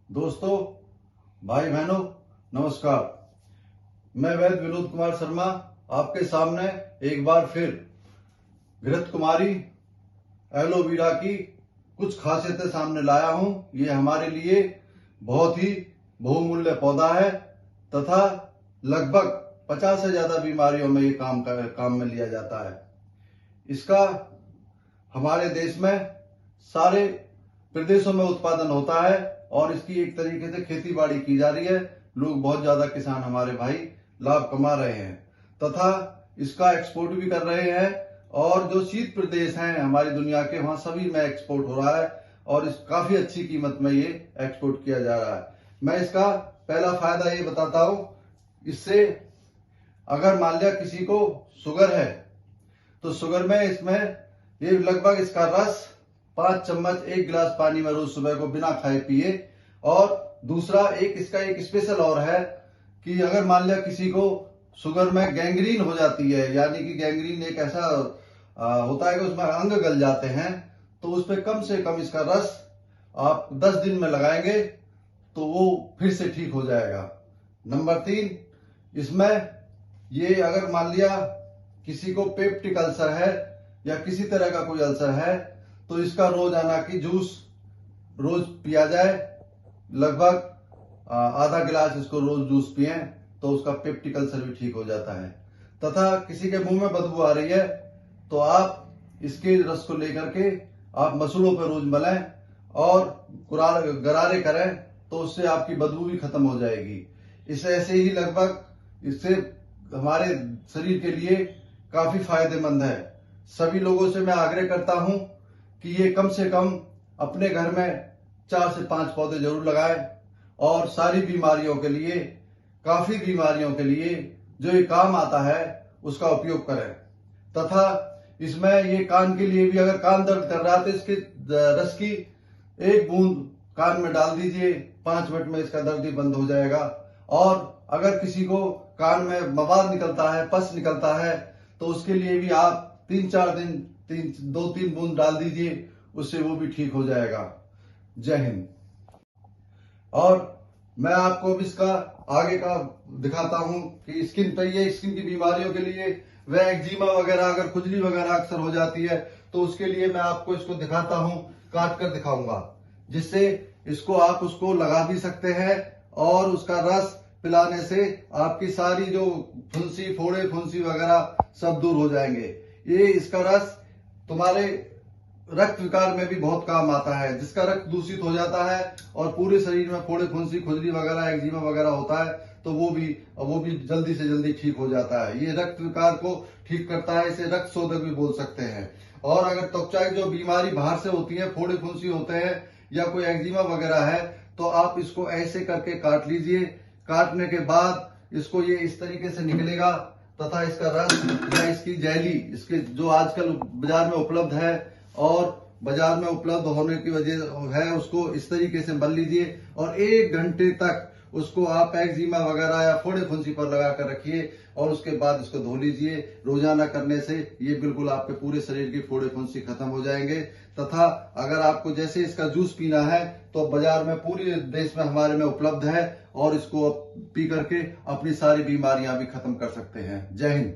दोस्तों, भाई बहनों, नमस्कार। मैं वैद्य विनोद कुमार शर्मा आपके सामने एक बार फिर घृत कुमारी एलोवेरा की कुछ खासियतें सामने लाया हूं। ये हमारे लिए बहुत ही बहुमूल्य पौधा है तथा लगभग 50 से ज्यादा बीमारियों में ये काम में लिया जाता है। इसका हमारे देश में सारे प्रदेशों में उत्पादन होता है और इसकी एक तरीके से खेती बाड़ी की जा रही है। लोग बहुत ज्यादा किसान हमारे भाई लाभ कमा रहे हैं तथा इसका एक्सपोर्ट भी कर रहे हैं और जो शीत प्रदेश हैं हमारी दुनिया के, वहां सभी में एक्सपोर्ट हो रहा है और इस काफी अच्छी कीमत में ये एक्सपोर्ट किया जा रहा है। मैं इसका पहला फायदा ये बताता हूं, इससे अगर मान लिया किसी को शुगर है तो शुगर में इसमें ये लगभग इसका रस 5 चम्मच 1 गिलास पानी में रोज सुबह को बिना खाए पिए। और दूसरा इसका एक स्पेशल और है कि अगर मान लिया किसी को शुगर में गैंग्रीन हो जाती है, यानी कि गैंग्रीन एक ऐसा होता है कि उसमें अंग गल जाते हैं, तो उस पर कम से कम इसका रस आप 10 दिन में लगाएंगे तो वो फिर से ठीक हो जाएगा। नंबर 3, इसमें ये अगर मान लिया किसी को पेप्टिक अल्सर है या किसी तरह का कोई अल्सर है तो इसका रोजाना की जूस रोज पिया जाए। लगभग आधा गिलास इसको रोज जूस पिए तो उसका पेप्टिक अल्सर भी ठीक हो जाता है। तथा किसी के मुंह में बदबू आ रही है तो आप इसके रस को लेकर के आप मसूड़ों पर रोज मलें और गरारे करें तो उससे आपकी बदबू भी खत्म हो जाएगी। इसे ऐसे ही लगभग इससे हमारे शरीर के लिए काफी फायदेमंद है। सभी लोगों से मैं आग्रह करता हूं कि ये कम से कम अपने घर में 4 से 5 पौधे जरूर लगाएं और सारी बीमारियों के लिए, काफी बीमारियों के लिए जो ये काम आता है उसका उपयोग करें। तथा इसमें ये कान के लिए भी, अगर कान दर्द कर रहा है तो इसके रस की 1 बूंद कान में डाल दीजिए, 5 मिनट में इसका दर्द ही बंद हो जाएगा। और अगर किसी को कान में मवाद निकलता है, पस निकलता है, तो उसके लिए भी आप 3-4 दिन 2-3 बूंद डाल दीजिए, उससे वो भी ठीक हो जाएगा। जय हिंद। और मैं आपको भी इसका आगे का दिखाता हूं कि स्किन की बीमारियों के लिए, वह एक्जिमा वगैरह, अगर खुजली वगैरह अक्सर हो जाती है तो उसके लिए मैं आपको इसको दिखाता हूं, काट कर दिखाऊंगा, जिससे इसको आप उसको लगा भी सकते हैं और उसका रस पिलाने से आपकी सारी जो फुंसी, फोड़े फुंसी वगैरह सब दूर हो जाएंगे। ये इसका रस तुम्हारे रक्त विकार में भी बहुत काम आता है। जिसका रक्त दूषित हो जाता है और पूरे शरीर में फोड़े फुंसी, खुजली वगैरह, एक्जिमा वगैरह होता है तो वो भी जल्दी से जल्दी ठीक हो जाता है। ये रक्त विकार को ठीक करता है, इसे रक्त शोधक भी बोल सकते हैं। और अगर त्वचा की जो बीमारी बाहर से होती है, फोड़े फुंसी होते हैं या कोई एक्जिमा वगैरह है, तो आप इसको ऐसे करके काट लीजिए। काटने के बाद इसको ये इस तरीके से निकलेगा तथा इसका रस या इसकी जेली, इसके जो आजकल बाजार में उपलब्ध है और बाजार में उपलब्ध होने की वजह है, उसको इस तरीके से मल लीजिए और 1 घंटे तक उसको आप एक्जिमा वगैरह या फोड़े फुंसी पर लगा कर रखिए और उसके बाद इसको धो लीजिए। रोजाना करने से ये बिल्कुल आपके पूरे शरीर की फोड़े फुंसी खत्म हो जाएंगे। तथा अगर आपको जैसे इसका जूस पीना है तो बाजार में पूरे देश में हमारे में उपलब्ध है और इसको पी करके अपनी सारी बीमारियां भी खत्म कर सकते हैं। जय हिंद।